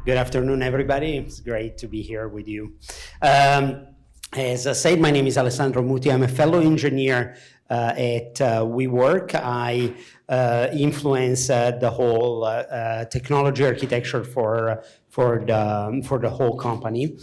Good afternoon, everybody. It's great to be here with you. As I said, my name is Alessandro Muti. I'm a fellow engineer at WeWork. I influence the whole technology architecture for the whole company.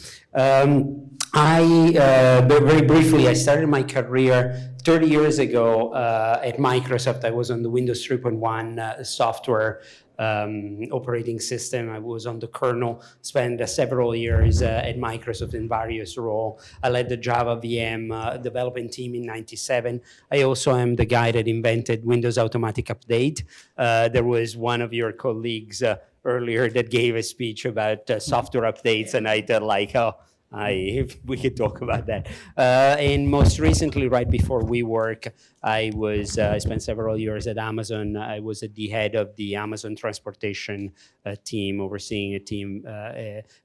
Very briefly, I started my career 30 years ago at Microsoft. I was on the Windows 3.1 software operating system. I was on the kernel, spent several years at Microsoft in various roles. I led the Java VM development team in '97. I also am the guy that invented Windows Automatic Update. There was one of your colleagues earlier that gave a speech about software updates, and I thought like, oh, we could talk about that. And most recently, right before WeWork, I spent several years at Amazon. I was at the head of the Amazon transportation team, overseeing a team,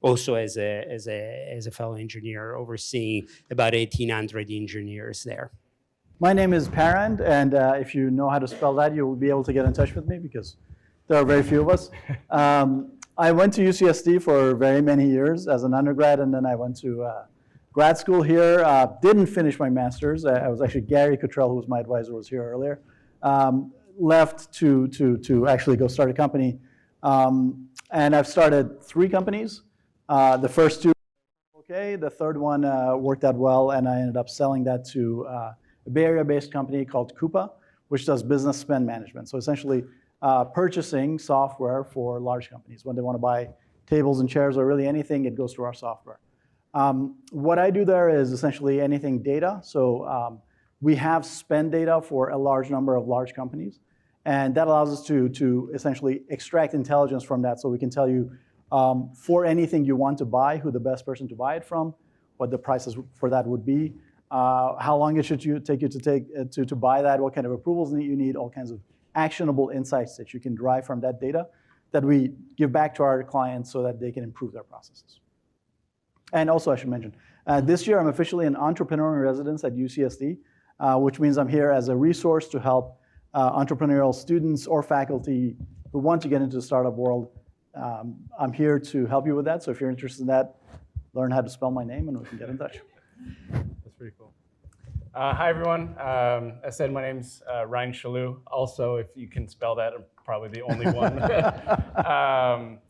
also as a fellow engineer, overseeing about 1,800 engineers there. My name is Parand, and if you know how to spell that, you'll be able to get in touch with me because there are very few of us. I went to UCSD for very many years as an undergrad, and then I went to grad school here. Didn't finish my master's. I was actually Gary Cottrell, who was my advisor, was here earlier. Left to actually go start a company. And I've started 3 companies. The first 2, okay. The third one worked out well, and I ended up selling that to a Bay Area-based company called Coupa, which does business spend management. So essentially, purchasing software for large companies. When they want to buy tables and chairs or really anything, it goes through our software. What I do there is essentially anything data. So we have spend data for a large number of large companies, and that allows us to essentially extract intelligence from that, so we can tell you for anything you want to buy, who the best person to buy it from, what the prices for that would be, how long it should take you to buy that, what kind of approvals you need, all kinds of actionable insights that you can derive from that data that we give back to our clients so that they can improve their processes. And also, I should mention, this year I'm officially an entrepreneur in residence at UCSD, which means I'm here as a resource to help entrepreneurial students or faculty who want to get into the startup world. I'm here to help you with that, so if you're interested in that, learn how to spell my name and we can get in touch. That's pretty cool. Hi, everyone. As said, my name's Ryan Shalou. Also, if you can spell that, I'm probably the only one.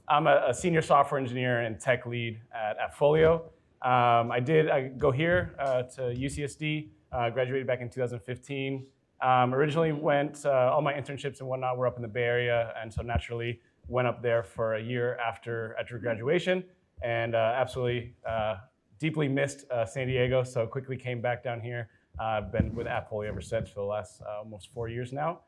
I'm a senior software engineer and tech lead at Appfolio. I go here to UCSD, graduated back in 2015. Originally went, all my internships and whatnot were up in the Bay Area, and so naturally went up there for a year after graduation, and absolutely deeply missed San Diego, so quickly came back down here. I've been with Appfolio ever since for the last almost 4 years now.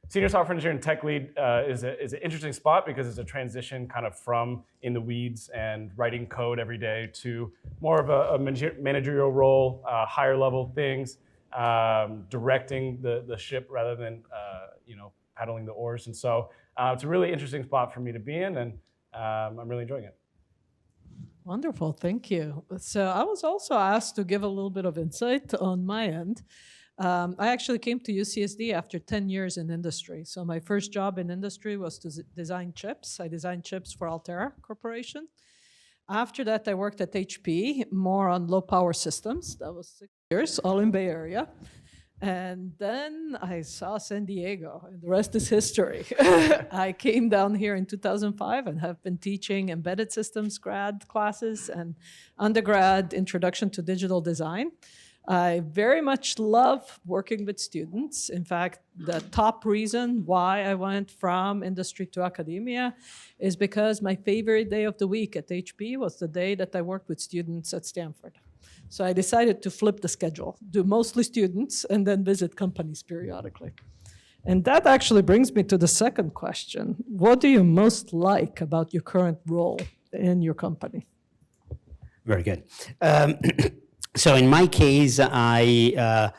Senior software engineer and tech lead is an interesting spot because it's a transition kind of from in the weeds and writing code every day to more of a managerial role, higher level things, directing the ship rather than paddling the oars. And so it's a really interesting spot for me to be in, and I'm really enjoying it. Wonderful, thank you. So I was also asked to give a little bit of insight on my end. I actually came to UCSD after 10 years in industry. So my first job in industry was to design chips. I designed chips for Altera Corporation. After that, I worked at HP, more on low power systems. That was 6 years, all in Bay Area. And then I saw San Diego, and the rest is history. I came down here in 2005 and have been teaching embedded systems grad classes and undergrad introduction to digital design. I very much love working with students. In fact, the top reason why I went from industry to academia is because my favorite day of the week at HP was the day that I worked with students at Stanford. So I decided to flip the schedule, do mostly students, and then visit companies periodically. And that actually brings me to the second question. What do you most like about your current role in your company? Very good. So in my case, I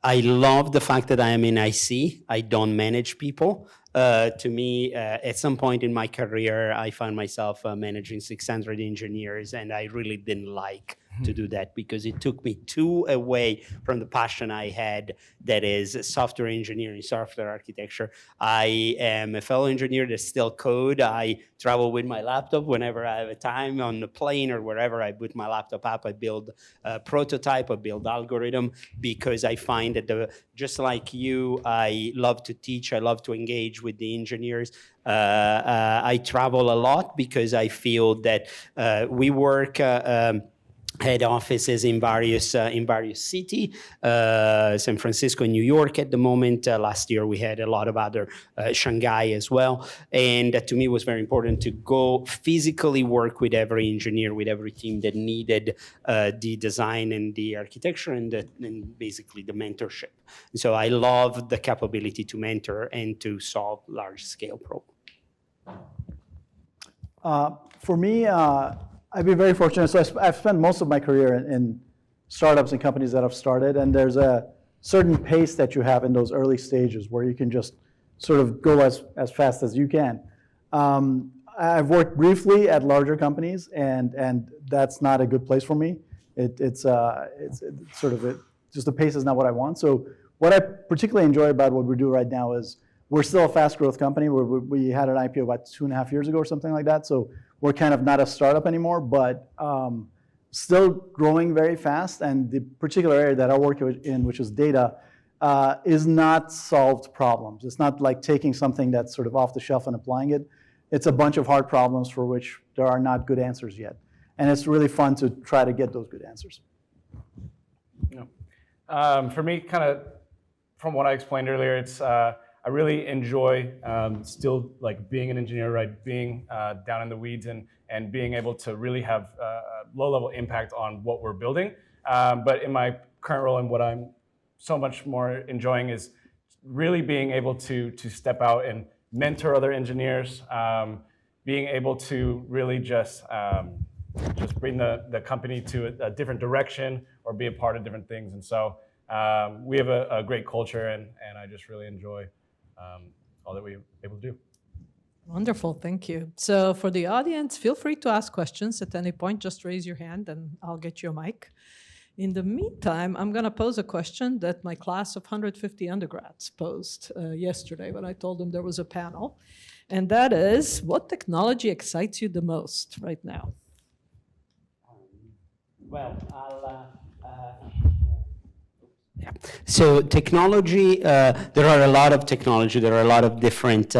love the fact that I am in IC. I don't manage people. To me, at some point in my career, I found myself managing 600 engineers, and I really didn't like to do that because it took me too away from the passion I had, that is software engineering, software architecture. I am a fellow engineer that still code. I travel with my laptop whenever I have a time on the plane or wherever. I put my laptop up, I build a prototype, I build algorithm, because I find that just like you, I love to teach, I love to engage with the engineers. I travel a lot because I feel that we work head offices in various cities, San Francisco, New York at the moment. Last year we had a lot of other, Shanghai as well. And to me it was very important to go physically work with every engineer, with every team that needed the design and the architecture and basically the mentorship. So I love the capability to mentor and to solve large scale problems. For me, I've been very fortunate. So I've spent most of my career in startups and companies that I've started, and there's a certain pace that you have in those early stages where you can just sort of go as fast as you can. I've worked briefly at larger companies, and that's not a good place for me. It's sort of just the pace is not what I want. So what I particularly enjoy about what we do right now is we're still a fast growth company. We had an IPO about 2.5 years ago or something like that. So we're kind of not a startup anymore, but still growing very fast. And the particular area that I work in, which is data, is not solved problems. It's not like taking something that's sort of off the shelf and applying it. It's a bunch of hard problems for which there are not good answers yet. And it's really fun to try to get those good answers. Yeah. For me, kind of from what I explained earlier, it's I really enjoy still like being an engineer, right? Being down in the weeds and being able to really have a low-level impact on what we're building. But in my current role and what I'm so much more enjoying is really being able to step out and mentor other engineers, being able to really just bring the company to a different direction or be a part of different things. And so we have a great culture, and I just really enjoy all that we're able to do. Wonderful, thank you. So for the audience, feel free to ask questions at any point. Just raise your hand and I'll get you a mic. In the meantime, I'm going to pose a question that my class of 150 undergrads posed yesterday when I told them there was a panel. And that is, what technology excites you the most right now? Well, yeah. So technology, there are a lot of technology, there are a lot of different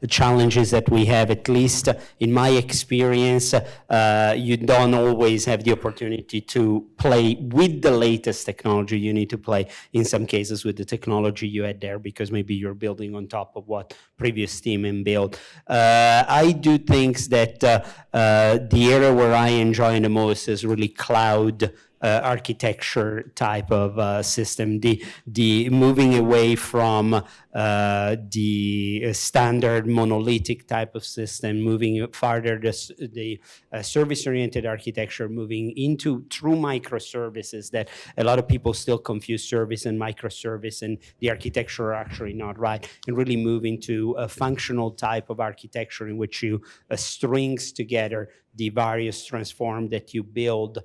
challenges that we have, at least in my experience. You don't always have the opportunity to play with the latest technology. You need to play, in some cases, with the technology you had there because maybe you're building on top of what previous team and built. I do think that the area where I enjoy the most is really cloud architecture type of system, the moving away from the standard monolithic type of system, moving farther the service-oriented architecture, moving into true microservices that a lot of people still confuse service and microservice, and the architecture are actually not right, and really move into a functional type of architecture in which you strings together the various transforms that you build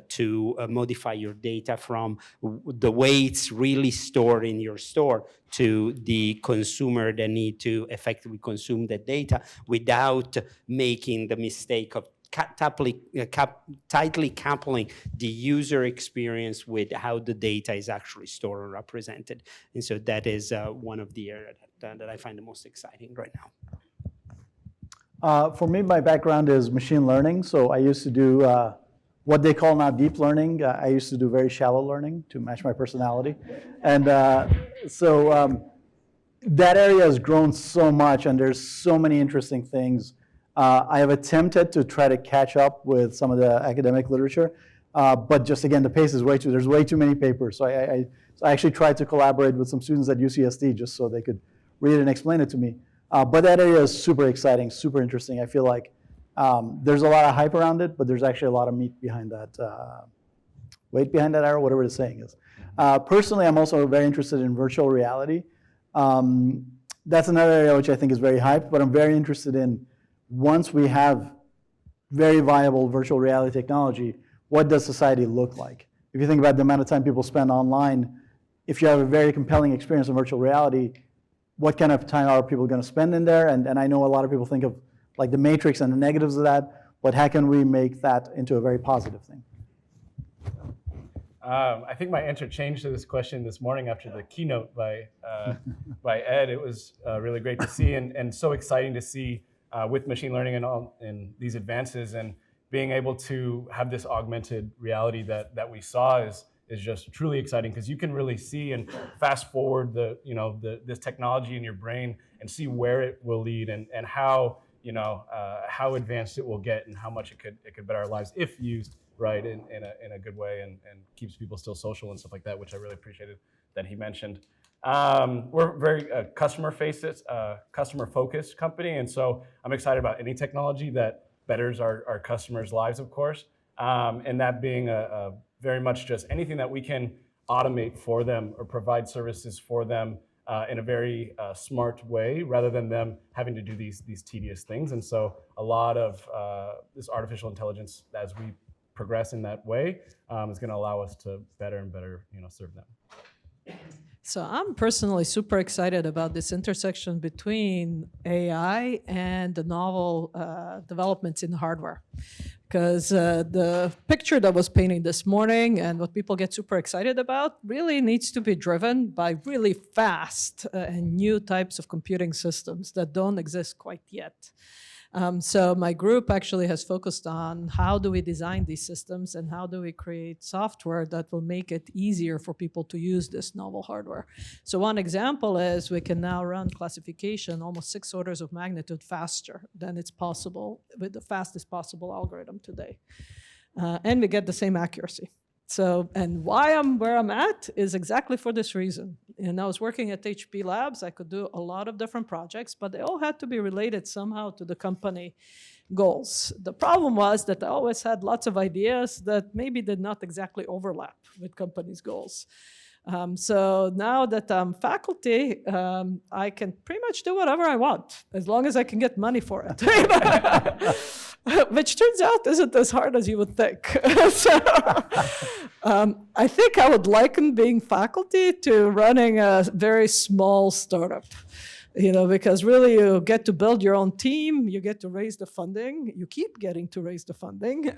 to modify your data from the way it's really stored in your store to the consumer that need to effectively consume the data without making the mistake of tightly coupling the user experience with how the data is actually stored or represented. And so that is one of the areas that I find the most exciting right now. For me, my background is machine learning. So I used to do what they call now deep learning. I used to do very shallow learning to match my personality. And so that area has grown so much, and there's so many interesting things. I have attempted to try to catch up with some of the academic literature, but just again, the pace is there's way too many papers. So I actually tried to collaborate with some students at UCSD just so they could read it and explain it to me. But that area is super exciting, super interesting. I feel like there's a lot of hype around it, but there's actually a lot of meat behind that, weight behind that arrow, whatever the saying is. Personally, I'm also very interested in virtual reality. That's another area which I think is very hyped, but I'm very interested in, once we have very viable virtual reality technology, what does society look like? If you think about the amount of time people spend online, if you have a very compelling experience in virtual reality, what kind of time are people going to spend in there? And I know a lot of people think of like the matrix and the negatives of that, but how can we make that into a very positive thing? I think my answer changed to this question this morning after the keynote by Ed. It was really great to see and so exciting to see with machine learning and these advances and being able to have this augmented reality that we saw is just truly exciting because you can really see and fast forward this technology in your brain and see where it will lead and how how advanced it will get and how much it could better our lives if used right in a good way and keeps people still social and stuff like that, which I really appreciated that he mentioned. We're very customer focused company, and so I'm excited about any technology that betters our customers' lives, of course, and that being a very much just anything that we can automate for them or provide services for them in a very smart way, rather than them having to do these tedious things. And so a lot of this artificial intelligence, as we progress in that way, is going to allow us to better and better serve them. So I'm personally super excited about this intersection between AI and the novel developments in hardware. Because the picture that was painted this morning and what people get super excited about really needs to be driven by really fast and new types of computing systems that don't exist quite yet. So my group actually has focused on how do we design these systems and how do we create software that will make it easier for people to use this novel hardware. So one example is we can now run classification almost 6 orders of magnitude faster than it's possible with the fastest possible algorithm today. And we get the same accuracy. So, and why I'm where I'm at is exactly for this reason. And I was working at HP Labs. I could do a lot of different projects, but they all had to be related somehow to the company goals. The problem was that I always had lots of ideas that maybe did not exactly overlap with companies' goals. So now that I'm faculty, I can pretty much do whatever I want, as long as I can get money for it. Which turns out isn't as hard as you would think. So, I think I would liken being faculty to running a very small startup. Because really you get to build your own team, you get to raise the funding, you keep getting to raise the funding,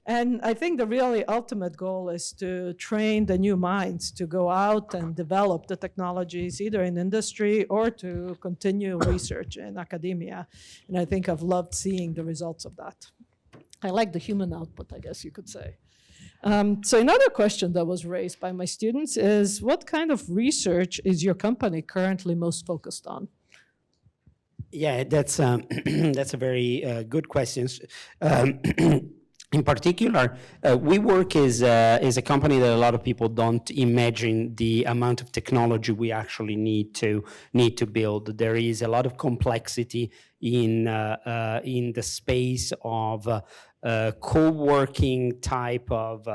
And I think the really ultimate goal is to train the new minds to go out and develop the technologies either in industry or to continue research in academia. And I think I've loved seeing the results of that. I like the human output, I guess you could say. So another question that was raised by my students is, what kind of research is your company currently most focused on? Yeah, that's that's a very good question. In particular, we work as a company that a lot of people don't imagine the amount of technology we actually need to build. There is a lot of complexity in the space of co-working type of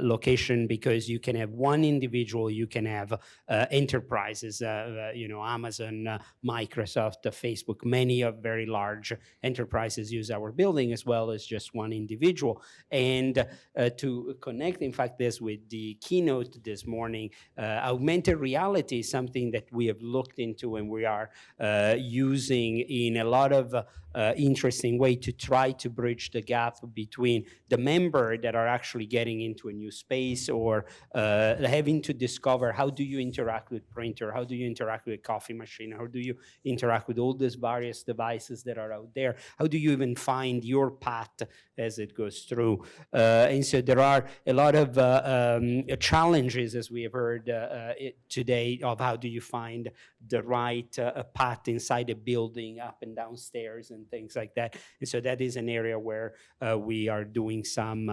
location, because you can have one individual, you can have enterprises, Amazon, Microsoft, Facebook, many of very large enterprises use our building as well as just one individual. And to connect, in fact, this with the keynote this morning, augmented reality is something that we have looked into and we are using in a lot of interesting way to try to bridge the gap between the member that are actually getting into a new space or having to discover how do you interact with printer, how do you interact with coffee machine, how do you interact with all these various devices that are out there, how do you even find your path as it goes through. And so there are a lot of challenges, as we have heard today, of how do you find the right path inside a building, up and down stairs and things like that. And so that is an area where we are doing some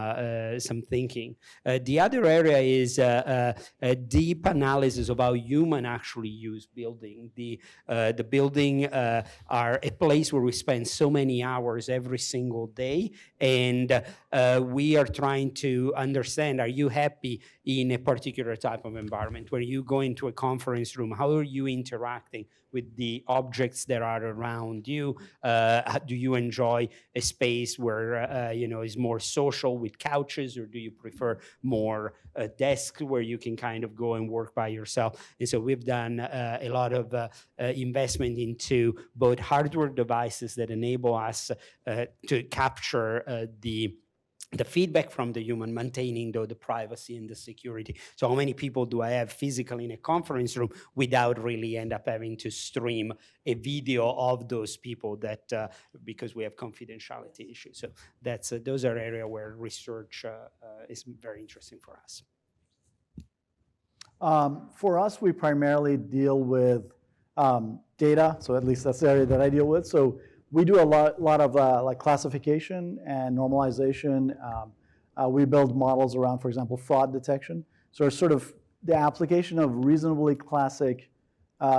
thinking. The other area is a deep analysis of how human actually use building. The building are a place where we spend so many hours every single day, and we are trying to understand, are you happy in a particular type of environment? When you go into a conference room, how are you interacting with the objects that are around you? Do you enjoy a space where is more social with couches, or do you prefer more a desk where you can kind of go and work by yourself? And so we've done a lot of investment into both hardware devices that enable us to capture the feedback from the human, maintaining the privacy and the security. So how many people do I have physically in a conference room without really end up having to stream a video of those people that because we have confidentiality issues. So that's those are areas where research is very interesting for us. For us, we primarily deal with data, so at least that's the area that I deal with. So we do a lot of like classification and normalization. We build models around, for example, fraud detection. So it's sort of the application of reasonably classic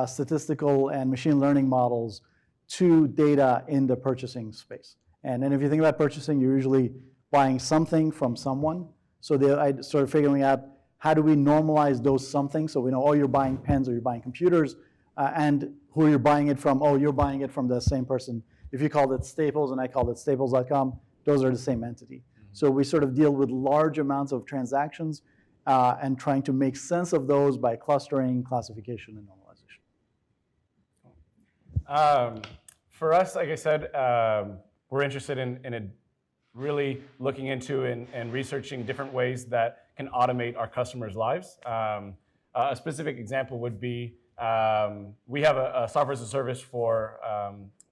statistical and machine learning models to data in the purchasing space. And then if you think about purchasing, you're usually buying something from someone. So I started figuring out how do we normalize those something, so we know, oh, you're buying pens or you're buying computers, and who you're buying it from, oh, you're buying it from the same person. If you called it Staples and I called it Staples.com, those are the same entity. Mm-hmm. So we sort of deal with large amounts of transactions and trying to make sense of those by clustering, classification, and normalization. For us, like I said, we're interested in really looking into and researching different ways that can automate our customers' lives. A specific example would be we have a software as a service for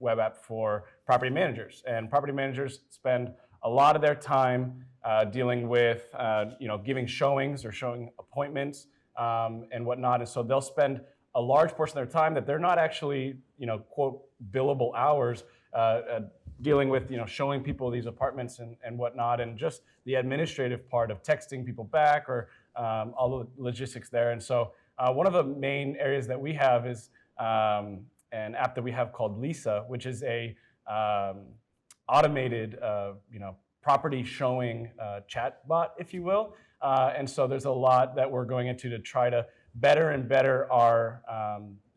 web app for property managers, and property managers spend a lot of their time dealing with giving showings or showing appointments and whatnot, and so they'll spend a large portion of their time that they're not actually quote billable hours dealing with showing people these apartments and whatnot, and just the administrative part of texting people back or all the logistics there. And so one of the main areas that we have is an app that we have called Lisa, which is a automated property showing chat bot, if you will. And so there's a lot that we're going into to try to better and better our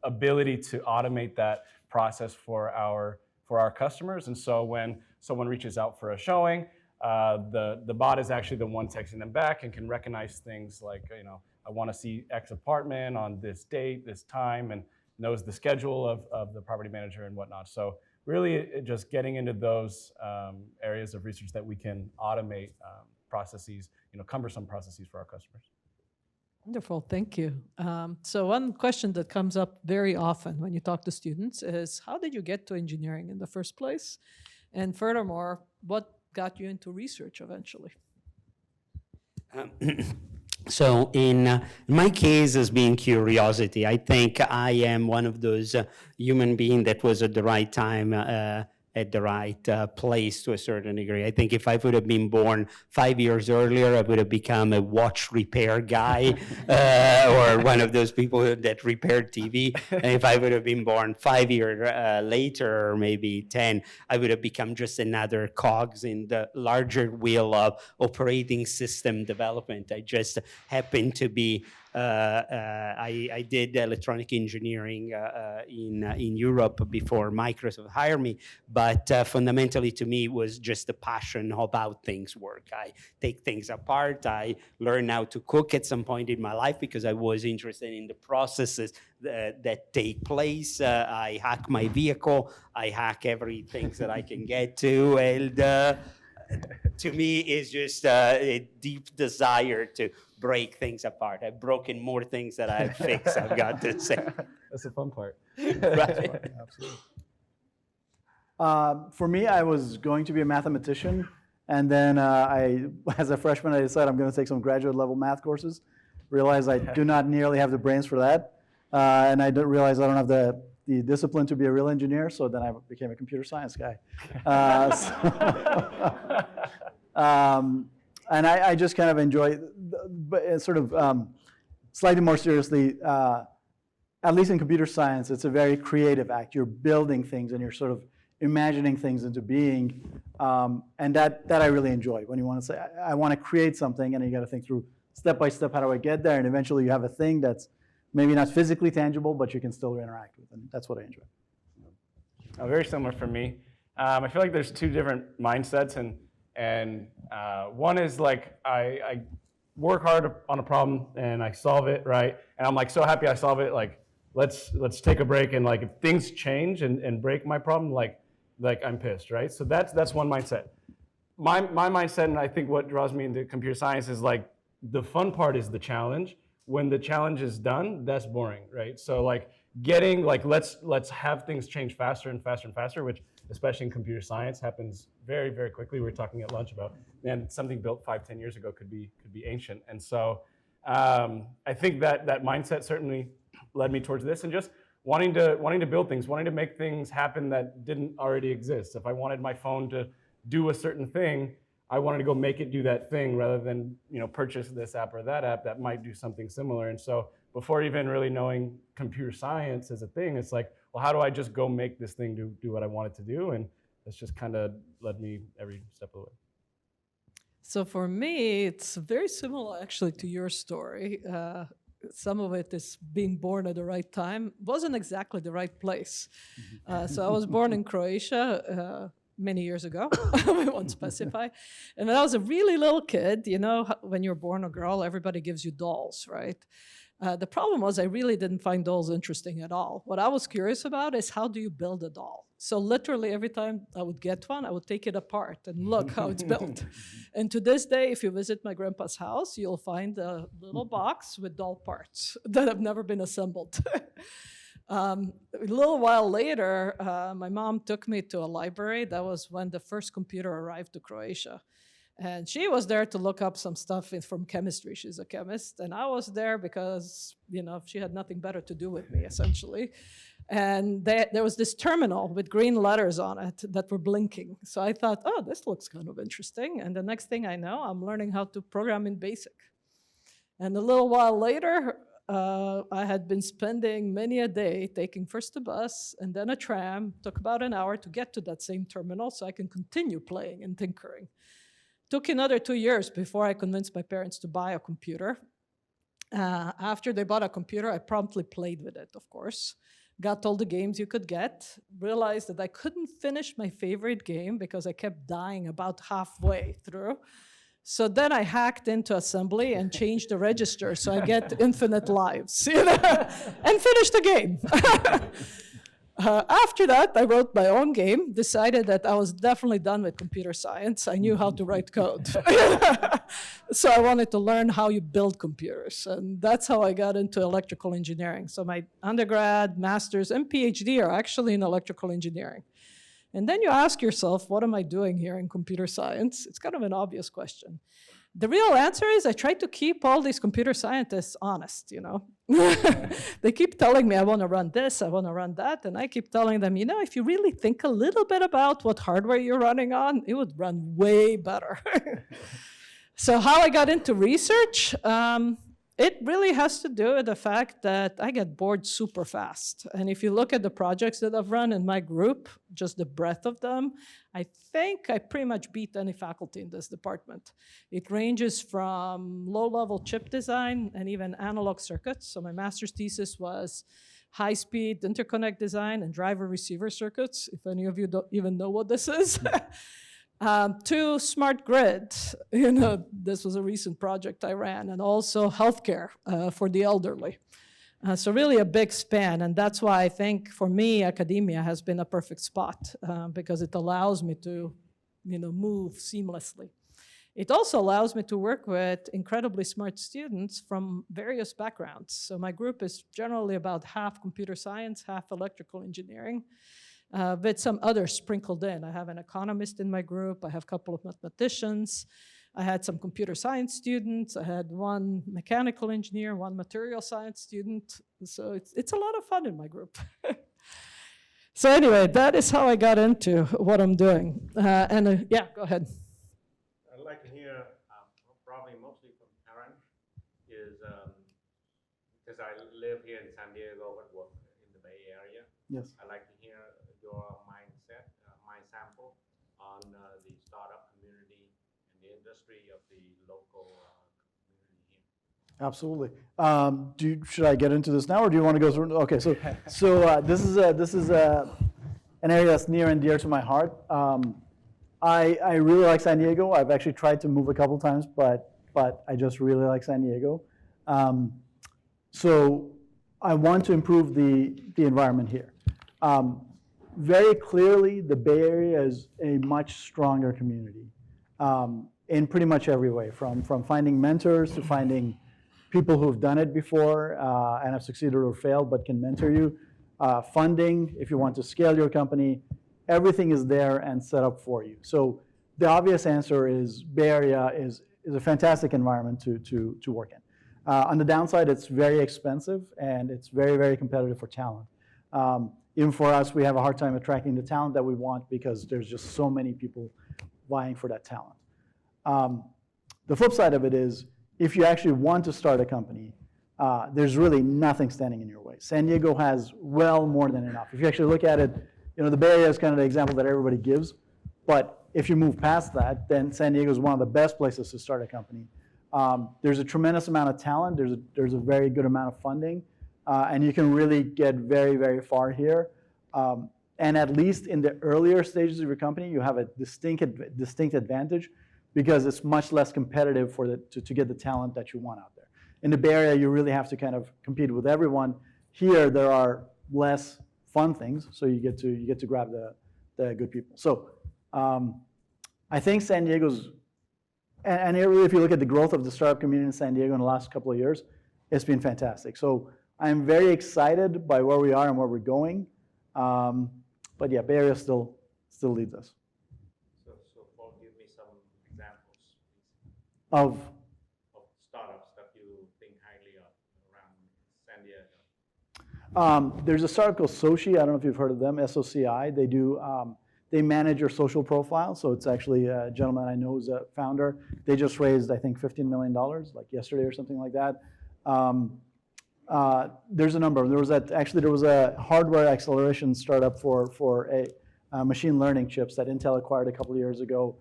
ability to automate that process for our customers. And so when someone reaches out for a showing, the bot is actually the one texting them back and can recognize things like, I want to see X apartment on this date, this time, and knows the schedule of the property manager and whatnot. So really just getting into those areas of research that we can automate processes, cumbersome processes for our customers. Wonderful, thank you. So one question that comes up very often when you talk to students is, how did you get to engineering in the first place? And furthermore, what got you into research eventually? So in my case, as being curiosity, I think I am one of those human beings that was at the right time at the right place to a certain degree. I think if I would have been born 5 years earlier, I would have become a watch repair guy or one of those people that repaired TV. And if I would have been born 5 years later, or maybe 10, I would have become just another cogs in the larger wheel of operating system development. I just happened to be I did electronic engineering in Europe before Microsoft hired me, but fundamentally to me it was just a passion of how things work. I take things apart. I learned how to cook at some point in my life because I was interested in the processes that take place. I hack my vehicle. I hack everything that I can get to, and to me it's just a deep desire to break things apart. I've broken more things than I've fixed, I've got to say. That's the fun part. Right. Absolutely. For me, I was going to be a mathematician, and then as a freshman, I decided I'm going to take some graduate level math courses. Realized I do not nearly have the brains for that, and I realized I don't have the discipline to be a real engineer, so then I became a computer science guy. And I just kind of enjoy, but sort of slightly more seriously, at least in computer science, it's a very creative act. You're building things and you're sort of imagining things into being, and that I really enjoy. When you want to say, I want to create something, and you got to think through step by step, how do I get there? And eventually you have a thing that's maybe not physically tangible, but you can still interact with, and that's what I enjoy. Very similar for me. I feel like there's two different mindsets, and one is like I work hard on a problem and I solve it, right? And I'm like so happy I solve it. Like let's take a break, and like if things change and break my problem, like I'm pissed, right? So that's one mindset. My mindset, and I think what draws me into computer science is like the fun part is the challenge. When the challenge is done, that's boring, right? So like getting like let's have things change faster and faster and faster, which especially in computer science happens very, very quickly. We were talking at lunch about, man, something built 5-10 years ago could be ancient. And so I think that mindset certainly led me towards this, and just wanting to build things, wanting to make things happen that didn't already exist. If I wanted my phone to do a certain thing, I wanted to go make it do that thing rather than purchase this app or that app that might do something similar. And so before even really knowing computer science as a thing, it's like, well, how do I just go make this thing do what I want it to do? And that's just kind of led me every step of the way. So for me, it's very similar actually to your story. Some of it is being born at the right time. Wasn't exactly the right place. So I was born in Croatia many years ago. We won't specify. And when I was a really little kid, when you're born a girl, everybody gives you dolls, right? The problem was I really didn't find dolls interesting at all. What I was curious about is how do you build a doll? So literally every time I would get one, I would take it apart and look how it's built. And to this day, if you visit my grandpa's house, you'll find a little box with doll parts that have never been assembled. A little while later, my mom took me to a library. That was when the first computer arrived to Croatia. And she was there to look up some stuff from chemistry. She's a chemist. And I was there because, she had nothing better to do with me, essentially. And there was this terminal with green letters on it that were blinking. So I thought, oh, this looks kind of interesting. And the next thing I know, I'm learning how to program in BASIC. And a little while later, I had been spending many a day taking first a bus and then a tram. Took about an hour to get to that same terminal so I can continue playing and tinkering. Took another 2 years before I convinced my parents to buy a computer. After they bought a computer, I promptly played with it, of course. Got all the games you could get. Realized that I couldn't finish my favorite game because I kept dying about halfway through. So then I hacked into assembly and changed the register so I get infinite lives, and finished the game. After that, I wrote my own game, decided that I was definitely done with computer science. I knew how to write code. So I wanted to learn how you build computers. And that's how I got into electrical engineering. So my undergrad, master's, and PhD are actually in electrical engineering. And then you ask yourself, what am I doing here in computer science? It's kind of an obvious question. The real answer is I try to keep all these computer scientists honest, They keep telling me, I want to run this, I want to run that. And I keep telling them, if you really think a little bit about what hardware you're running on, it would run way better. So how I got into research, it really has to do with the fact that I get bored super fast. And if you look at the projects that I've run in my group, just the breadth of them, I think I pretty much beat any faculty in this department. It ranges from low-level chip design and even analog circuits. So my master's thesis was high-speed interconnect design and driver-receiver circuits, if any of you don't even know what this is. To smart grid, this was a recent project I ran, and also healthcare for the elderly. So really a big span, and that's why I think for me, academia has been a perfect spot because it allows me to, move seamlessly. It also allows me to work with incredibly smart students from various backgrounds. So my group is generally about half computer science, half electrical engineering. With some others sprinkled in. I have an economist in my group. I have a couple of mathematicians. I had some computer science students. I had one mechanical engineer, one material science student. So it's a lot of fun in my group. So anyway, that is how I got into what I'm doing. Yeah, go ahead. I'd like to hear, probably mostly from Aaron, is because I live here in San Diego but work in the Bay Area. Yes. I'd like to hear your mindset, mind sample on the startup community and the industry of the local community here. Absolutely. Should I get into this now, or do you want to go through? Okay, so this is an area that's near and dear to my heart. I really like San Diego. I've actually tried to move a couple times, but I just really like San Diego. So I want to improve the environment here. Very clearly, the Bay Area is a much stronger community in pretty much every way, from finding mentors to finding people who have done it before and have succeeded or failed but can mentor you. Funding, if you want to scale your company, everything is there and set up for you. So the obvious answer is Bay Area is a fantastic environment to work in. On the downside, it's very expensive and it's very, very competitive for talent. Even for us, we have a hard time attracting the talent that we want because there's just so many people vying for that talent. The flip side of it is, if you actually want to start a company, there's really nothing standing in your way. San Diego has well more than enough. If you actually look at it, the Bay Area is kind of the example that everybody gives, but if you move past that, then San Diego is one of the best places to start a company. There's a tremendous amount of talent, there's a very good amount of funding, and you can really get very, very far here. And at least in the earlier stages of your company, you have a distinct advantage because it's much less competitive to get the talent that you want out there. In the Bay Area, you really have to kind of compete with everyone. Here, there are less fun things, so you get to grab the good people. So I think San Diego's, and really, if you look at the growth of the startup community in San Diego in the last couple of years, it's been fantastic. So I'm very excited by where we are and where we're going. But yeah, Bay Area still leads us. So Paul, give me some examples, please, Of startups that you think highly of around San Diego. There's a startup called Soci. I don't know if you've heard of them, SOCI. They manage your social profile. So it's actually a gentleman I know who's a founder. They just raised, I think, $15 million, like yesterday or something like that. There's a number. There was a hardware acceleration startup for a machine learning chips that Intel acquired a couple of years ago.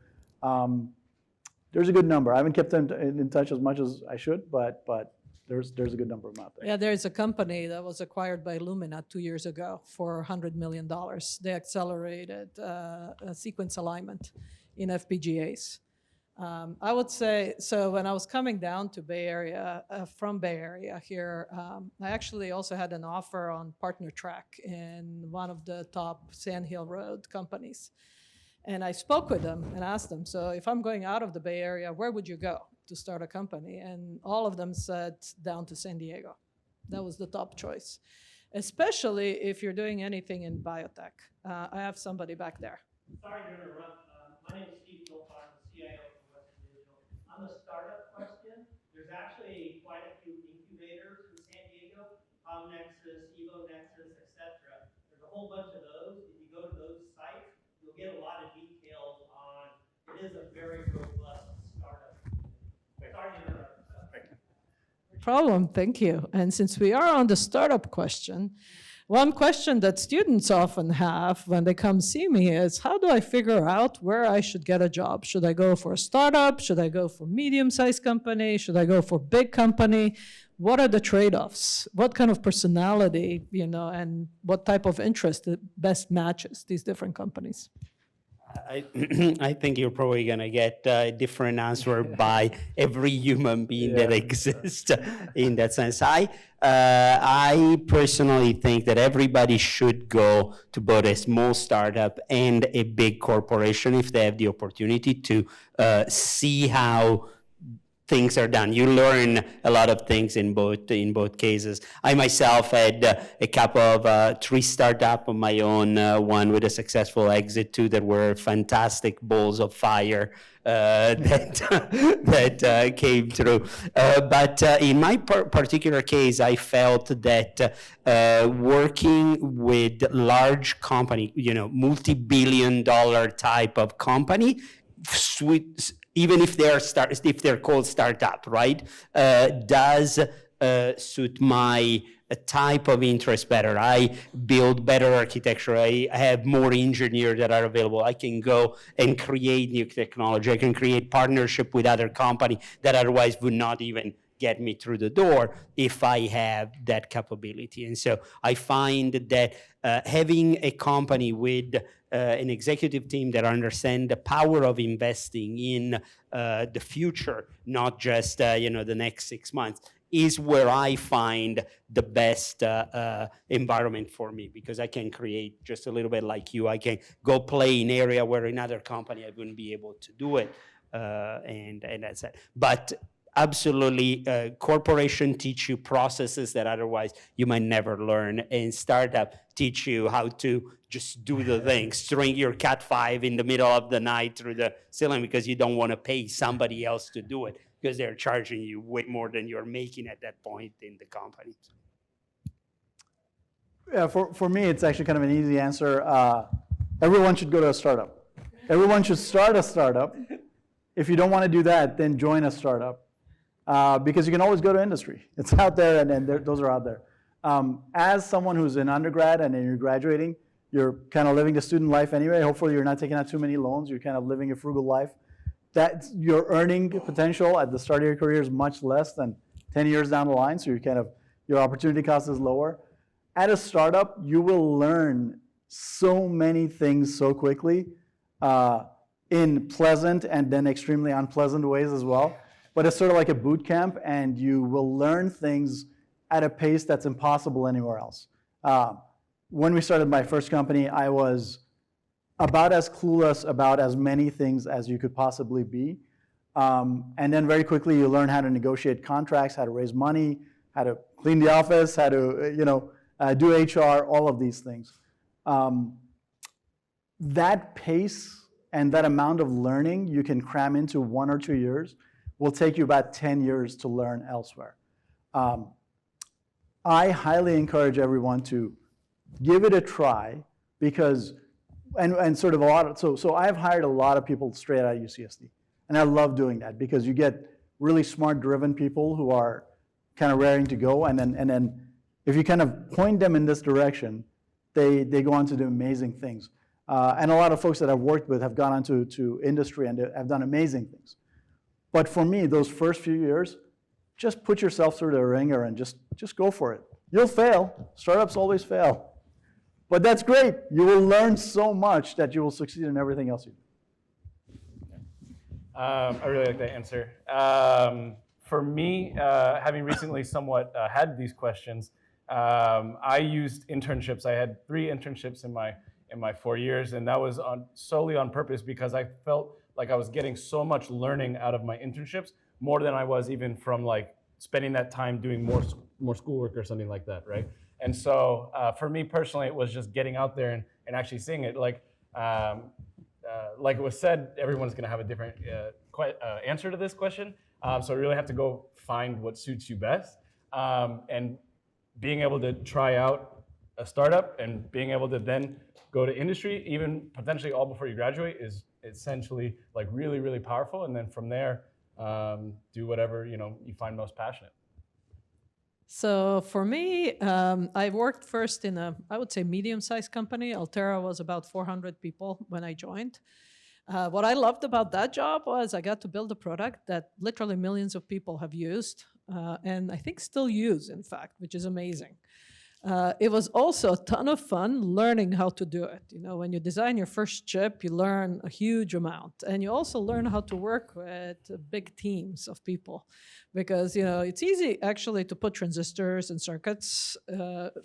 There's a good number. I haven't kept them in touch as much as I should, but there's a good number of them out there. Yeah, there's a company that was acquired by Illumina 2 years ago for $100 million. They accelerated sequence alignment in FPGAs. I would say, so when I was coming down to Bay Area, from Bay Area here, I actually also had an offer on partner track in one of the top Sand Hill Road companies. And I spoke with them and asked them, so if I'm going out of the Bay Area, where would you go to start a company? And all of them said down to San Diego. That was the top choice, especially if you're doing anything in biotech. I have somebody back there. Sorry to interrupt. My name is Steve Gilfar, the CIO for Western Digital. On the startup question, there's actually quite a few incubators in San Diego, Nexus, EvoNexus, etc. There's a whole bunch of those. If you go to those sites, you'll get a lot of details on, it is a very robust startup. Sorry to interrupt. Problem, thank you. And since we are on the startup question, one question that students often have when they come see me is, how do I figure out where I should get a job? Should I go for a startup? Should I go for medium-sized company? Should I go for big company? What are the trade-offs? What kind of personality, and what type of interest best matches these different companies? I think you're probably going to get a different answer by every human being that exists in that sense. I personally think that everybody should go to both a small startup and a big corporation if they have the opportunity to see how things are done. You learn a lot of things in both cases. I myself had a couple of 3 startups of my own, one with a successful exit, 2 that were fantastic balls of fire that came through. But in my particular case, I felt that working with large company, multi-billion-dollar type of company, even if they're called startup, right, does suit my type of interest better. I build better architecture. I have more engineers that are available. I can go and create new technology. I can create partnership with other companies that otherwise would not even get me through the door if I have that capability. And so I find that having a company with an executive team that understand the power of investing in the future, not just the next 6 months, is where I find the best environment for me, because I can create just a little bit like you. I can go play in area where another company I wouldn't be able to do it, and that's it. But absolutely, corporation teach you processes that otherwise you might never learn, and startup teach you how to just do the thing, string your Cat 5 in the middle of the night through the ceiling because you don't want to pay somebody else to do it, because they're charging you way more than you're making at that point in the company. Yeah, for me, it's actually kind of an easy answer. Everyone should go to a startup. Everyone should start a startup. If you don't want to do that, then join a startup. Because you can always go to industry. It's out there, and those are out there. As someone who's an undergrad and then you're graduating, you're kind of living the student life anyway. Hopefully you're not taking out too many loans. You're kind of living a frugal life. That your earning potential at the start of your career is much less than 10 years down the line, so your opportunity cost is lower. At a startup, you will learn so many things so quickly in pleasant and then extremely unpleasant ways as well. But it's sort of like a boot camp, and you will learn things at a pace that's impossible anywhere else. When we started my first company, I was about as clueless about as many things as you could possibly be. And then very quickly you learn how to negotiate contracts, how to raise money, how to clean the office, how to do HR, all of these things. That pace and that amount of learning you can cram into 1 or 2 years will take you about 10 years to learn elsewhere. I highly encourage everyone to give it a try, because and sort of a lot of, so I've hired a lot of people straight out of UCSD, and I love doing that because you get really smart, driven people who are kind of raring to go, and then if you kind of point them in this direction, they go on to do amazing things. And a lot of folks that I've worked with have gone on to industry and have done amazing things. But for me, those first few years, just put yourself through the ringer and just go for it. You'll fail. Startups always fail. But that's great. You will learn so much that you will succeed in everything else you do. I really like that answer. For me, having recently somewhat had these questions, I used internships. I had 3 internships in my 4 years, and that was solely on purpose because I felt like I was getting so much learning out of my internships, more than I was even from like spending that time doing more schoolwork or something like that, right? And so for me personally, it was just getting out there and actually seeing it. Like it was said, everyone's going to have a different answer to this question. So you really have to go find what suits you best. And being able to try out a startup and being able to then go to industry, even potentially all before you graduate, is essentially like really, really powerful. And then from there, do whatever you find most passionate. So for me, I worked first in I would say, medium-sized company. Altera was about 400 people when I joined. What I loved about that job was I got to build a product that literally millions of people have used, and I think still use, in fact, which is amazing. It was also a ton of fun learning how to do it. When you design your first chip, you learn a huge amount. And you also learn how to work with big teams of people. Because, it's easy, actually, to put transistors and circuits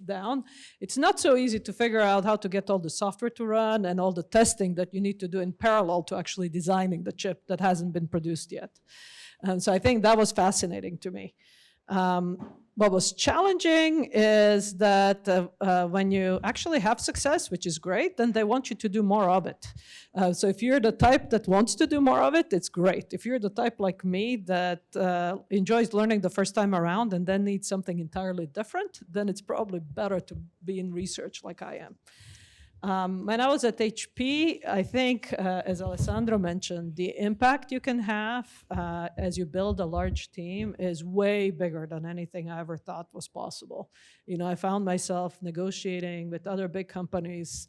down. It's not so easy to figure out how to get all the software to run and all the testing that you need to do in parallel to actually designing the chip that hasn't been produced yet. And so I think that was fascinating to me. What was challenging is that when you actually have success, which is great, then they want you to do more of it. So if you're the type that wants to do more of it, it's great. If you're the type like me that enjoys learning the first time around and then needs something entirely different, then it's probably better to be in research like I am. When I was at HP, I think, as Alessandro mentioned, the impact you can have as you build a large team is way bigger than anything I ever thought was possible. I found myself negotiating with other big companies,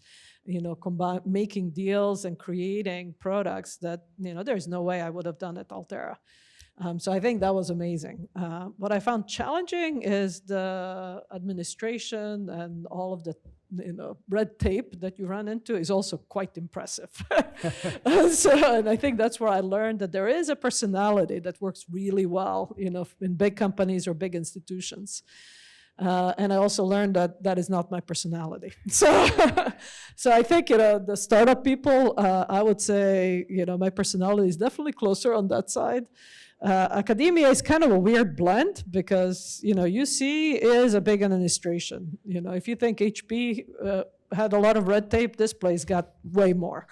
making deals and creating products that, there's no way I would have done at Altera. So I think that was amazing. What I found challenging is the administration and all of the red tape that you run into is also quite impressive. And I think that's where I learned that there is a personality that works really well, in big companies or big institutions. And I also learned that that is not my personality. So, I think, the startup people, I would say, my personality is definitely closer on that side. Academia is kind of a weird blend because, UC is a big administration. If you think HP had a lot of red tape, this place got way more.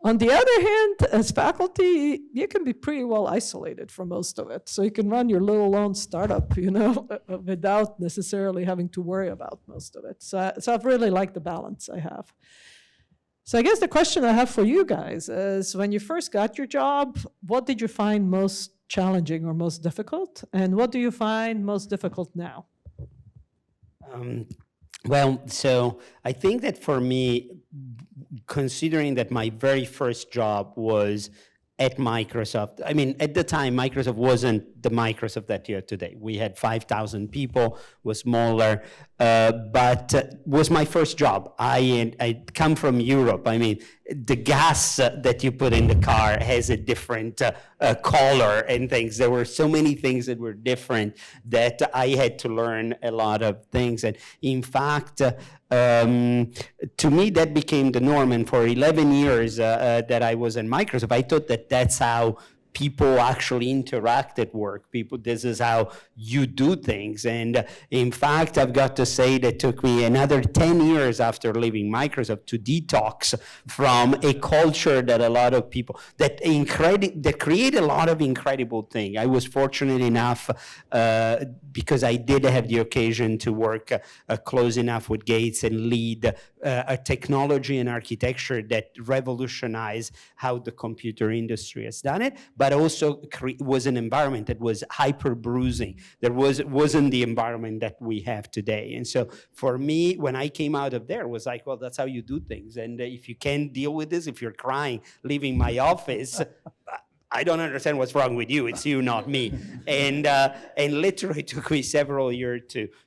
On the other hand, as faculty, you can be pretty well isolated from most of it. So you can run your little own startup, without necessarily having to worry about most of it. So I've really liked the balance I have. So I guess the question I have for you guys is, when you first got your job, what did you find most challenging or most difficult? And what do you find most difficult now? Well, so I think that for me, considering that my very first job was at Microsoft, I mean, at the time, Microsoft wasn't the Microsoft that you are today. We had 5,000 people, was smaller, but was my first job. I come from Europe. I mean, the gas that you put in the car has a different color and things. There were so many things that were different that I had to learn a lot of things. And in fact, to me, that became the norm. And for 11 years that I was in Microsoft, I thought that that's how people actually interact at work. This is how you do things. And in fact, I've got to say that it took me another 10 years after leaving Microsoft to detox from a culture that a lot of people, that create a lot of incredible things. I was fortunate enough because I did have the occasion to work close enough with Gates and lead a technology and architecture that revolutionized how the computer industry has done it, but also was an environment that was hyper bruising. There wasn't the environment that we have today. And so for me, when I came out of there, it was like, well, that's how you do things. And if you can't deal with this, if you're crying, leaving my office, I don't understand what's wrong with you. It's you, not me. And literally took me several years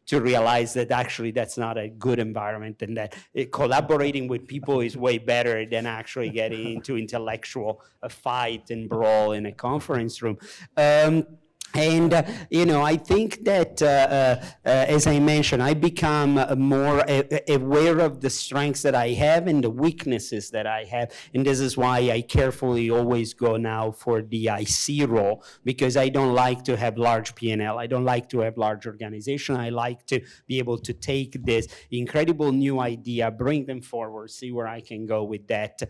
to realize that actually that's not a good environment, and that collaborating with people is way better than actually getting into intellectual fight and brawl in a conference room. I think that, as I mentioned, I become more aware of the strengths that I have and the weaknesses that I have. And this is why I carefully always go now for the IC role, because I don't like to have large P&L. I don't like to have large organization. I like to be able to take this incredible new idea, bring them forward, see where I can go with that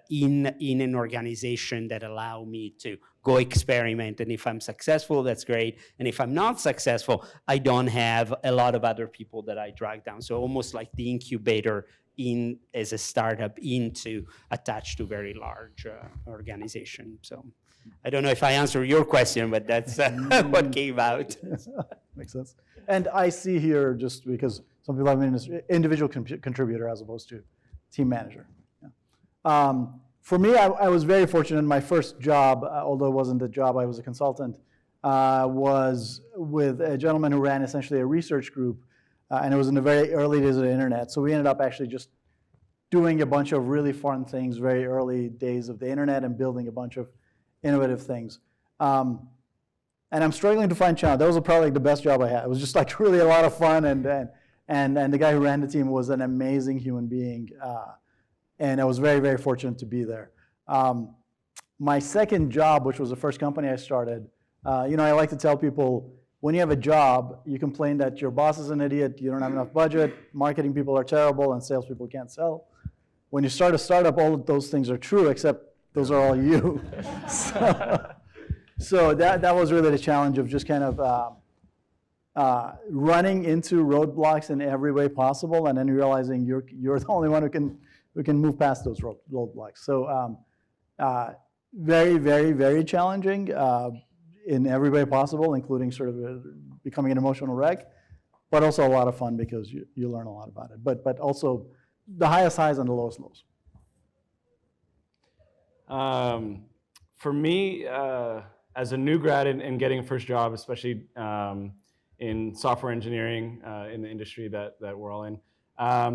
in an organization that allow me to go experiment. And if I'm successful, that's great. And if I'm not successful, I don't have a lot of other people that I drag down. So almost like the incubator as a startup attached to very large organization. So I don't know if I answered your question, but that's what came out. Makes sense. And I see here, just because some people have an individual contributor as opposed to team manager. Yeah. For me, I was very fortunate. In my first job, although it wasn't a job, I was a consultant, was with a gentleman who ran essentially a research group, and it was in the very early days of the internet. So we ended up actually just doing a bunch of really fun things, very early days of the internet, and building a bunch of innovative things. And I'm struggling to find challenge. That was probably like the best job I had. It was just like really a lot of fun, and the guy who ran the team was an amazing human being. And I was very, very fortunate to be there. My second job, which was the first company I started, I like to tell people, when you have a job, you complain that your boss is an idiot, you don't have enough budget, marketing people are terrible, and salespeople can't sell. When you start a startup, all of those things are true, except those are all you. So that was really the challenge of just kind of running into roadblocks in every way possible, and then realizing you're the only one who can move past those roadblocks. So very, very, very challenging in every way possible, including sort of becoming an emotional wreck, but also a lot of fun because you learn a lot about it. But also the highest highs and the lowest lows. For me, as a new grad and getting a first job, especially in software engineering in the industry that we're all in,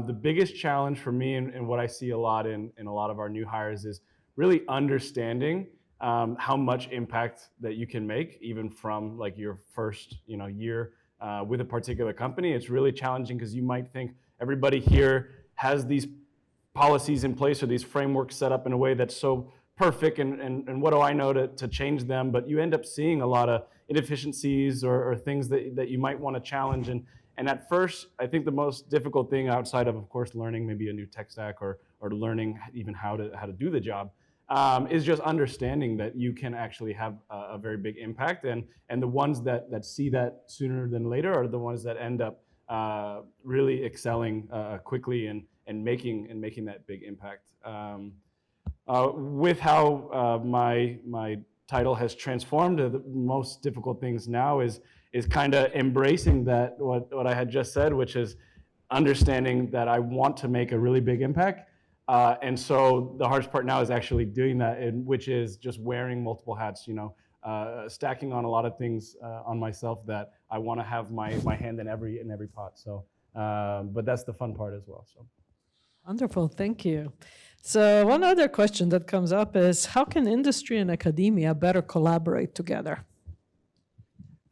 the biggest challenge for me and what I see a lot in a lot of our new hires is really understanding how much impact that you can make even from like your first year with a particular company. It's really challenging because you might think everybody here has these policies in place or these frameworks set up in a way that's so perfect and what do I know to change them, but you end up seeing a lot of inefficiencies or things that you might want to challenge. And at first, I think the most difficult thing outside of course, learning maybe a new tech stack or learning even how to do the job is just understanding that you can actually have a very big impact. And the ones that see that sooner than later are the ones that end up really excelling quickly and making that big impact. With how my title has transformed, the most difficult things now is kind of embracing that what I had just said, which is understanding that I want to make a really big impact. And so the hardest part now is actually doing that, which is just wearing multiple hats, stacking on a lot of things on myself that I want to have my hand in every pot. So, but that's the fun part as well. So. Wonderful, thank you. So one other question that comes up is, how can industry and academia better collaborate together?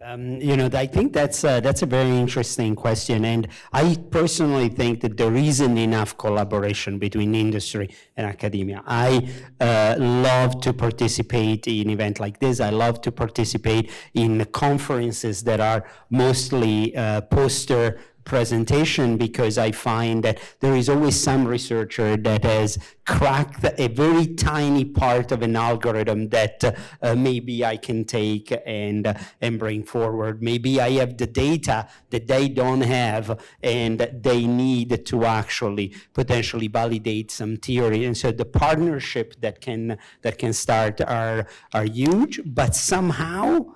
I think that's a very interesting question, and I personally think that there isn't enough collaboration between industry and academia. I love to participate in events like this. I love to participate in conferences that are mostly poster presentation, because I find that there is always some researcher that has cracked a very tiny part of an algorithm that maybe I can take and bring forward. Maybe I have the data that they don't have and they need to actually potentially validate some theory. And so the partnership that can start are huge, but somehow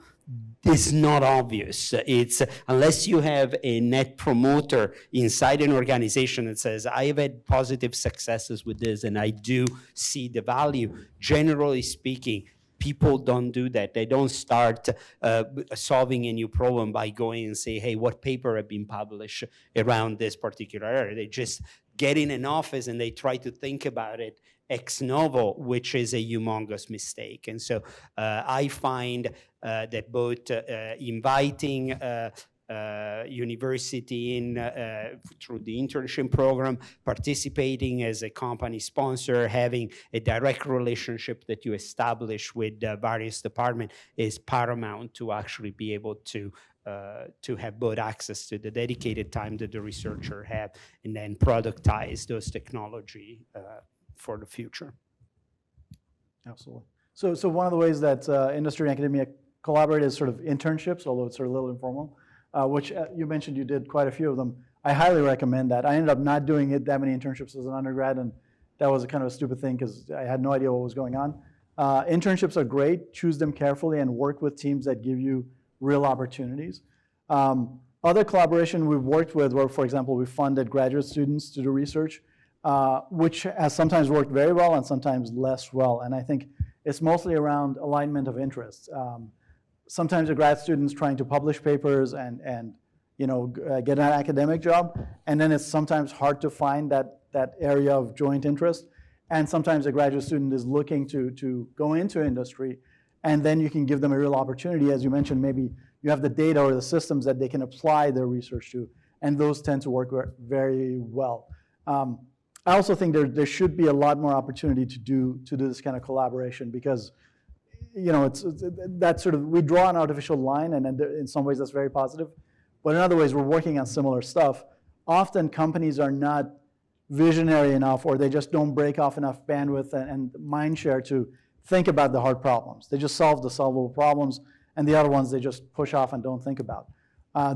it's not obvious. It's unless you have a net promoter inside an organization that says, I have had positive successes with this and I do see the value. Generally speaking, people don't do that. They don't start solving a new problem by going and say, hey, what paper have been published around this particular area? They just get in an office and they try to think about it ex novo, which is a humongous mistake. And so I find that both inviting university in through the internship program, participating as a company sponsor, having a direct relationship that you establish with various departments is paramount to actually be able to have both access to the dedicated time that the researcher have and then productize those technology for the future. Absolutely. So one of the ways that industry and academia collaborate is sort of internships, although it's sort of a little informal, which you mentioned you did quite a few of them. I highly recommend that. I ended up not doing that many internships as an undergrad, and that was a kind of a stupid thing because I had no idea what was going on. Internships are great. Choose them carefully and work with teams that give you real opportunities. Other collaboration we've worked with were, for example, we funded graduate students to do research, which has sometimes worked very well and sometimes less well. And I think it's mostly around alignment of interests. Sometimes a grad student's trying to publish papers and get an academic job, and then it's sometimes hard to find that area of joint interest. And sometimes a graduate student is looking to go into industry, and then you can give them a real opportunity. As you mentioned, maybe you have the data or the systems that they can apply their research to, and those tend to work very well. I also think there should be a lot more opportunity to do this kind of collaboration, because it's that sort of, we draw an artificial line, and in some ways that's very positive, but in other ways we're working on similar stuff. Often companies are not visionary enough, or they just don't break off enough bandwidth and mind share to think about the hard problems. They just solve the solvable problems, and the other ones they just push off and don't think about.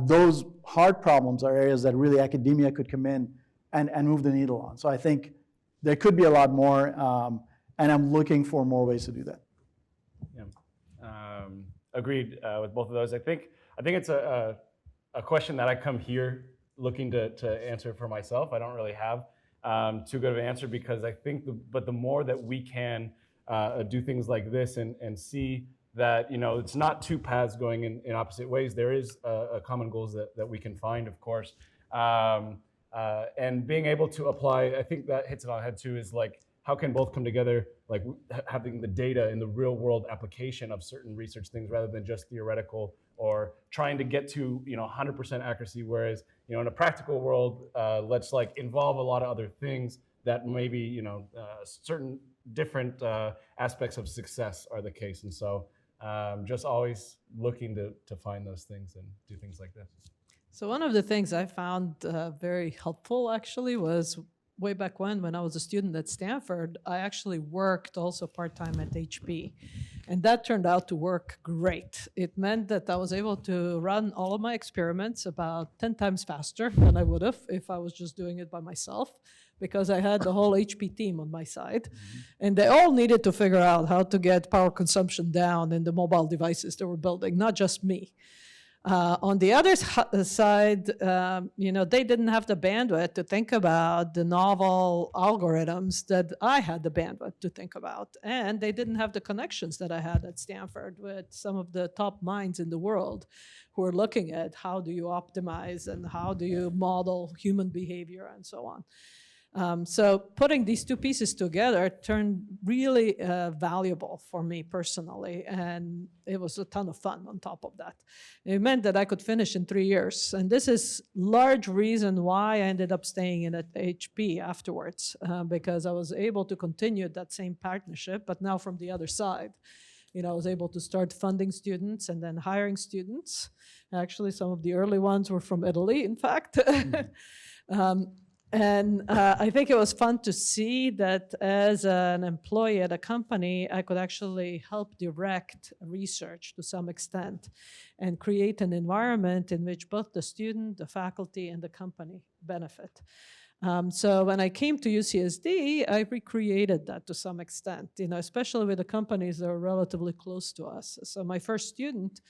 Those hard problems are areas that really academia could come in and move the needle on. So I think there could be a lot more, and I'm looking for more ways to do that. Yeah, agreed with both of those. I think it's a question that I come here looking to answer for myself. I don't really have too good of an answer, because I think but the more that we can do things like this and see that, you know, it's not two paths going in opposite ways. There is a common goals that we can find, of course. And being able to apply, I think that hits it on the head too, is like, how can both come together, like having the data in the real world application of certain research things rather than just theoretical or trying to get to, you know, 100% accuracy. Whereas, you know, in a practical world, let's like involve a lot of other things that maybe, you know, certain different aspects of success are the case. And so just always looking to find those things and do things like this. So one of the things I found very helpful actually was way back when I was a student at Stanford, I actually worked also part-time at HP. And that turned out to work great. It meant that I was able to run all of my experiments about 10 times faster than I would have if I was just doing it by myself, because I had the whole HP team on my side. And they all needed to figure out how to get power consumption down in the mobile devices they were building, not just me. On the other side, you know, they didn't have the bandwidth to think about the novel algorithms that I had the bandwidth to think about. And they didn't have the connections that I had at Stanford with some of the top minds in the world who are looking at how do you optimize and how do you model human behavior and so on. So putting these two pieces together turned really valuable for me personally, and it was a ton of fun on top of that. It meant that I could finish in 3 years, and this is large reason why I ended up staying in at HP afterwards, because I was able to continue that same partnership, but now from the other side. You know, I was able to start funding students and then hiring students. Actually, some of the early ones were from Italy, in fact. And I think it was fun to see that as an employee at a company, I could actually help direct research to some extent and create an environment in which both the student, the faculty, and the company benefit. So when I came to UCSD, I recreated that to some extent, you know, especially with the companies that are relatively close to us. So my first student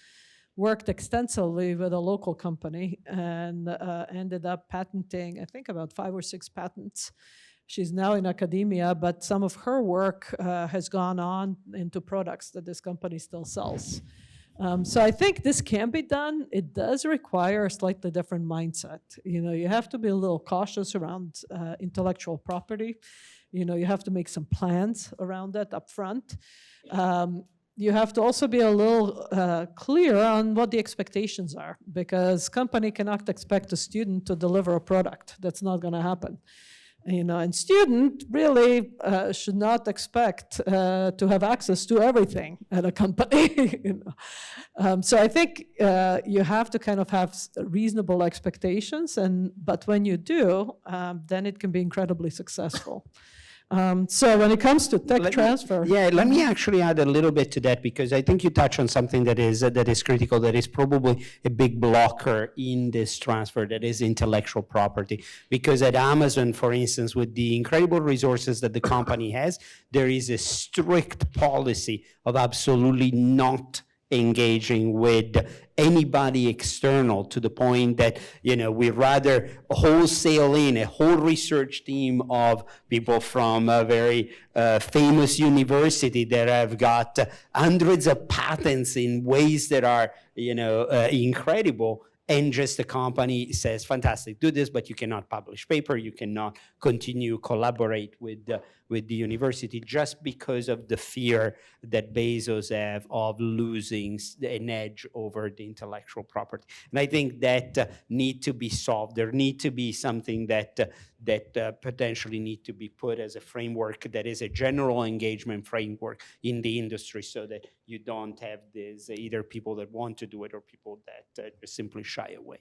worked extensively with a local company and ended up patenting, I think, about 5 or 6 patents. She's now in academia, but some of her work has gone on into products that this company still sells. So I think this can be done. It does require a slightly different mindset. You know, you have to be a little cautious around intellectual property. You know, you have to make some plans around that up front. You have to also be a little clear on what the expectations are, because company cannot expect a student to deliver a product. That's not going to happen. You know, and student really should not expect to have access to everything at a company. You know? So I think you have to kind of have reasonable expectations, but when you do, then it can be incredibly successful. So when it comes to tech transfer. Let me actually add a little bit to that, because I think you touch on something that is critical, that is probably a big blocker in this transfer, that is intellectual property. Because at Amazon, for instance, with the incredible resources that the company has, there is a strict policy of absolutely not engaging with anybody external, to the point that, you know, we rather wholesale in a whole research team of people from a very famous university that have got hundreds of patents in ways that are, you know, incredible. And just the company says, fantastic, do this, but you cannot publish paper, you cannot continue collaborate with the university, just because of the fear that Bezos have of losing an edge over the intellectual property. And I think that need to be solved. There need to be something that potentially need to be put as a framework that is a general engagement framework in the industry, so that you don't have this either people that want to do it or people that simply shy away.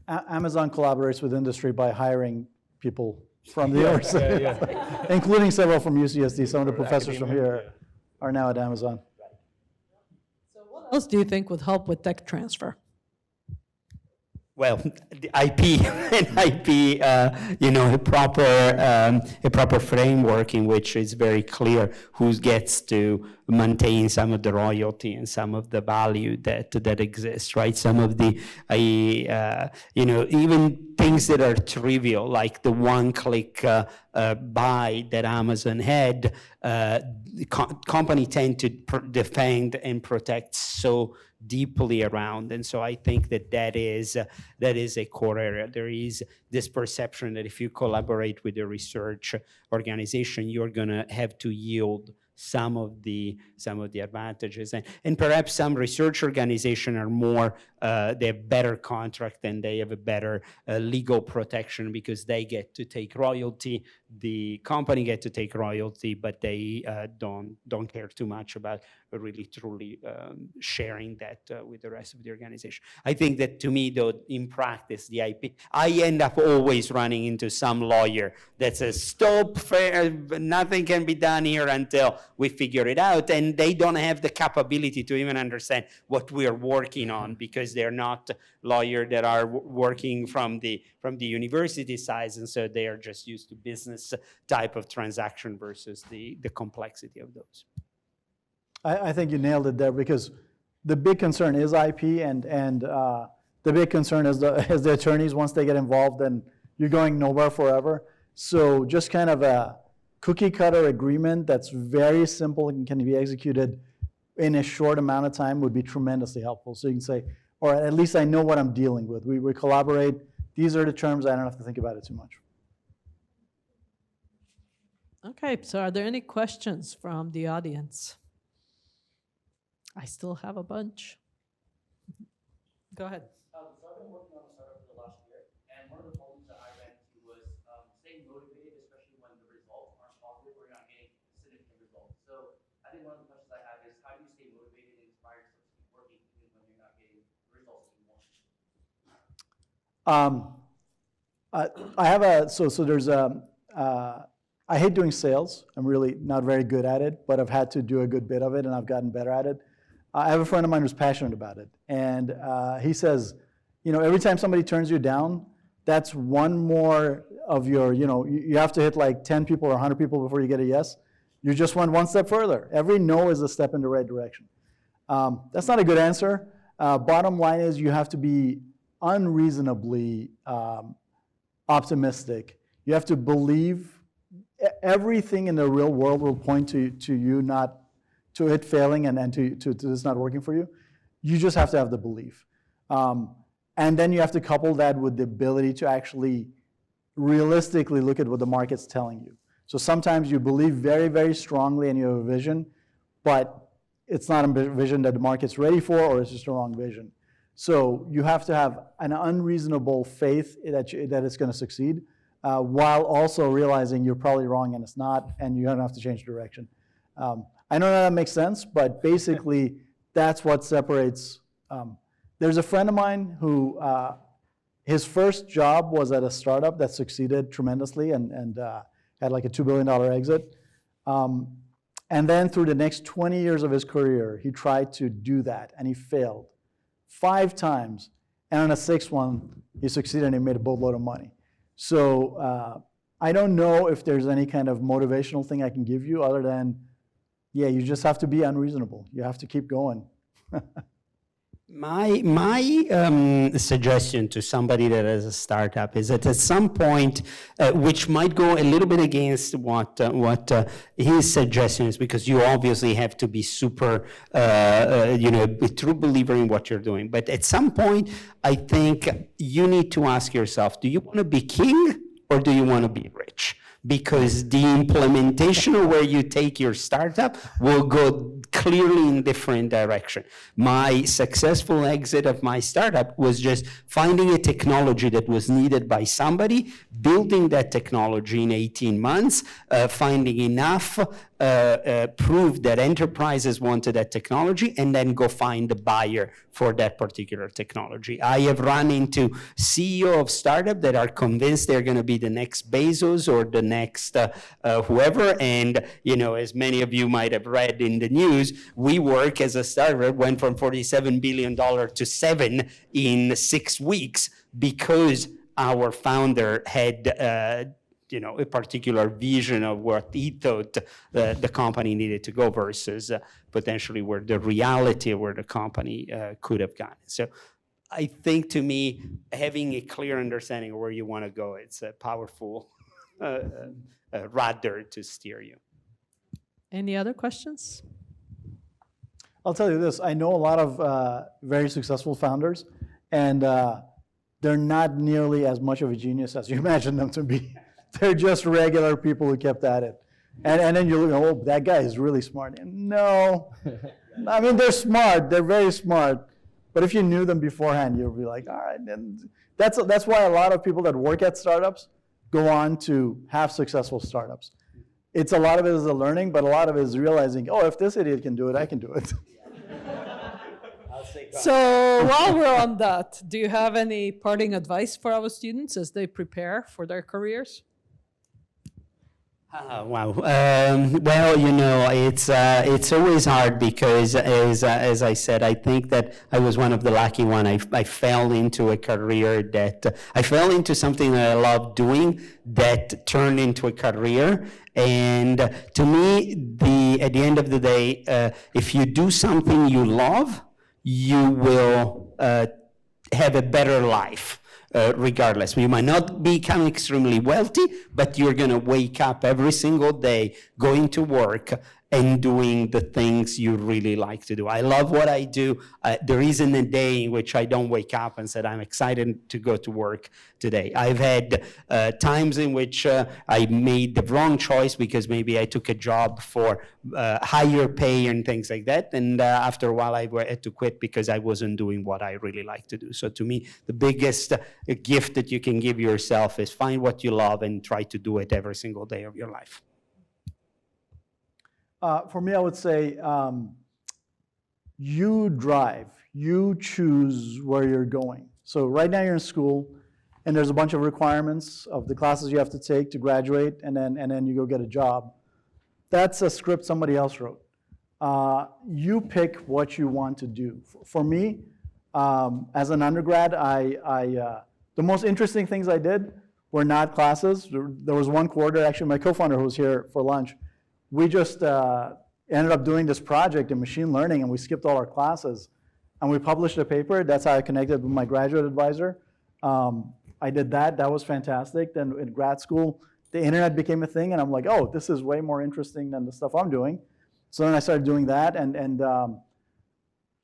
Amazon collaborates with industry by hiring people from the university, including several from UCSD. Some of the professors from here are now at Amazon. So what else do you think would help with tech transfer? Well, the IP and IP, you know, a proper framework in which it's very clear who gets to maintain some of the royalty and some of the value that exists, right? Some of the, you know, even things that are trivial, like the one-click buy that Amazon had, company tend to defend and protect so deeply around. And so I think that is a core area. There is this perception that if you collaborate with a research organization, you're going to have to yield some of the advantages, and perhaps some research organizations are more they have better contract and they have a better legal protection because they get to take royalty, the company get to take royalty, but they don't care too much about really truly sharing that with the rest of the organization. I think that to me, though, in practice, the IP, I end up always running into some lawyer that says, stop, fair, nothing can be done here until we figure it out. And they don't have the capability to even understand what we're working on because they're not lawyers that are working from the university side. And so they are just used to business type of transaction versus the complexity of those. I think you nailed it there, because the big concern is IP, and the big concern is the attorneys. Once they get involved, then you're going nowhere forever. So just kind of a cookie cutter agreement that's very simple and can be executed in a short amount of time would be tremendously helpful. So you can say, or at least I know what I'm dealing with. We collaborate. These are the terms. I don't have to think about it too much. Okay, so are there any questions from the audience? I still have a bunch. Go ahead. So I've been working on a startup for the last year, and one of the problems that I ran into was staying motivated, especially when the results aren't positive or you're not getting significant results. So I think one of the questions I have is, how do you stay motivated and inspired to keep working even when you're not getting the results that you want? I have there's I hate doing sales. I'm really not very good at it, but I've had to do a good bit of it, and I've gotten better at it. I have a friend of mine who's passionate about it, and he says, every time somebody turns you down, that's one more of your, you have to hit like 10 people or 100 people before you get a yes. You just went one step further. Every no is a step in the right direction. That's not a good answer. Bottom line is you have to be unreasonably optimistic. You have to believe everything in the real world will point to you not to it failing and to this not working for you. You just have to have the belief. And then you have to couple that with the ability to actually realistically look at what the market's telling you. So sometimes you believe very, very strongly and you have a vision, but it's not a vision that the market's ready for, or it's just a wrong vision. So you have to have an unreasonable faith that it's going to succeed, while also realizing you're probably wrong and it's not, and you don't have to change direction. I don't know if that makes sense, but basically that's what separates. There's a friend of mine who his first job was at a startup that succeeded tremendously and had like a $2 billion exit. And then through the next 20 years of his career, he tried to do that, and he failed 5 times. And on the 6th one, he succeeded and he made a boatload of money. So I don't know if there's any kind of motivational thing I can give you other than, yeah, you just have to be unreasonable. You have to keep going. My suggestion to somebody that has a startup is that at some point, which might go a little bit against what his suggestion is, because you obviously have to be super, a true believer in what you're doing. But at some point, I think you need to ask yourself, do you want to be king or do you want to be rich? Because the implementation of where you take your startup will go clearly in different direction. My successful exit of my startup was just finding a technology that was needed by somebody, building that technology in 18 months, finding enough proof that enterprises wanted that technology, and then go find the buyer for that particular technology. I have run into CEO of startup that are convinced they're going to be the next Bezos or the next whoever, and as many of you might have read in the news, WeWork as a startup went from $47 billion to $7 in 6 weeks because our founder had a particular vision of what he thought the company needed to go versus potentially where the reality of where the company could have gone. So I think, to me, having a clear understanding of where you want to go, it's a powerful rudder to steer you. Any other questions? I'll tell you this, I know a lot of very successful founders, and they're not nearly as much of a genius as you imagine them to be. They're just regular people who kept at it. And then you look, oh, that guy is really smart. And no, I mean, they're smart, they're very smart, but if you knew them beforehand, you'll be like, all right, and that's why a lot of people that work at startups go on to have successful startups. It's a lot of it is a learning, but a lot of it is realizing, oh, if this idiot can do it, I can do it. So while we're on that, do you have any parting advice for our students as they prepare for their careers? Wow. Well, you know, it's always hard because, as I said, I think that I was one of the lucky one. I fell into a career that I fell into something that I love doing that turned into a career. And to me, at the end of the day, if you do something you love, you will have a better life. Regardless, you might not become extremely wealthy, but you're going to wake up every single day going to work and doing the things you really like to do. I love what I do. There isn't a day in which I don't wake up and said, I'm excited to go to work today. I've had times in which I made the wrong choice because maybe I took a job for higher pay and things like that. And after a while, I had to quit because I wasn't doing what I really like to do. So to me, the biggest gift that you can give yourself is find what you love and try to do it every single day of your life. For me, I would say you drive, you choose where you're going. So right now you're in school, and there's a bunch of requirements of the classes you have to take to graduate, and then you go get a job. That's a script somebody else wrote. You pick what you want to do. For me, as an undergrad, the most interesting things I did were not classes. There was one quarter, actually my co-founder who was here for lunch, we just ended up doing this project in machine learning, and we skipped all our classes. And we published a paper. That's how I connected with my graduate advisor. I did that. That was fantastic. Then in grad school, the internet became a thing, and I'm like, oh, this is way more interesting than the stuff I'm doing. So then I started doing that, and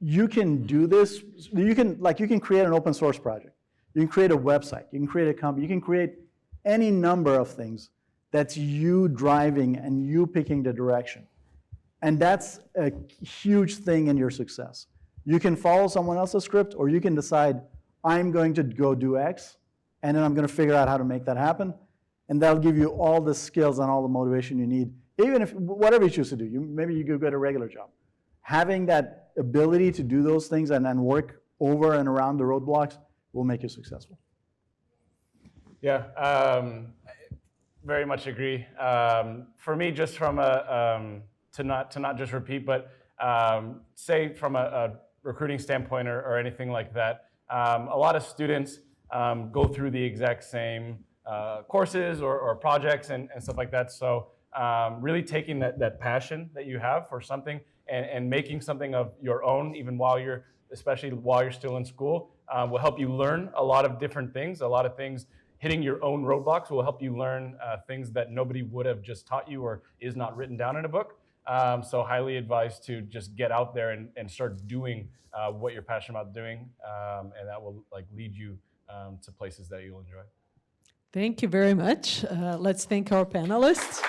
you can do this. You can create an open source project. You can create a website. You can create a company. You can create any number of things. That's you driving and you picking the direction. And that's a huge thing in your success. You can follow someone else's script, or you can decide, I'm going to go do X, and then I'm going to figure out how to make that happen. And that'll give you all the skills and all the motivation you need, even if, whatever you choose to do. Maybe you go get a regular job. Having that ability to do those things and then work over and around the roadblocks will make you successful. Yeah. Very much agree. For me, just from to not just repeat, but say from a recruiting standpoint or anything like that, a lot of students go through the exact same courses or projects and stuff like that. So really taking that passion that you have for something and making something of your own, even especially while you're still in school, will help you learn a lot of different things, a lot of things. Hitting your own roadblocks will help you learn things that nobody would have just taught you or is not written down in a book. So highly advised to just get out there and start doing what you're passionate about doing, and that will lead you to places that you'll enjoy. Thank you very much. Let's thank our panelists.